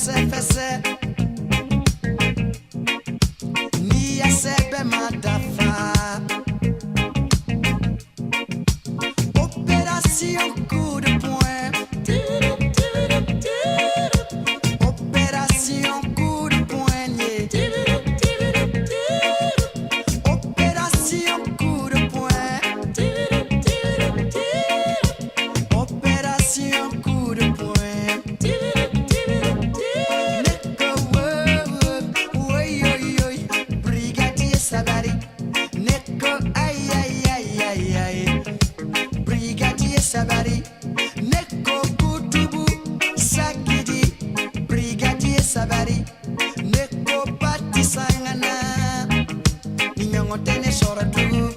fese ni ya sebe madafa. Opération coup de poing. Opération coup de poignet. Opération coup de poing. Opération coup de poing. Sabari, Neko Kutubu, Sakidi, Brigadier Sabari, Neko Pati Sangana, Ninyongotene Soratugu.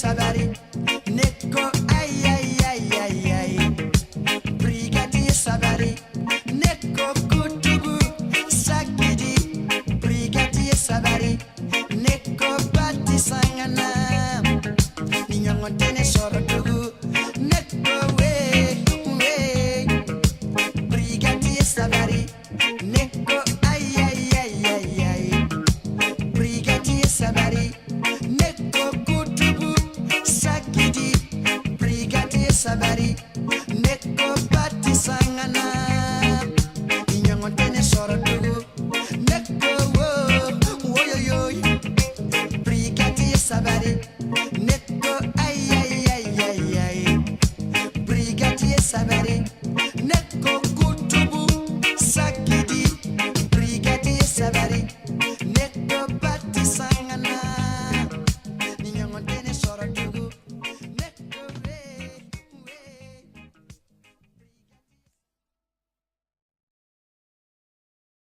Sabari, Neko ay ay ay ay ay. Brigadier Sabari, Neko Kutubu, Sakidi, Brigadier Sabari, Neko Pati Sangana, Ninyongotene Soratugu, Neko we, Brigadier Sabari, Neko ay ay ay ay ay. Brigadier Sabari, Neko Kutubu, Sakidi, Brigadier Sabari, Neko Pati Sangana.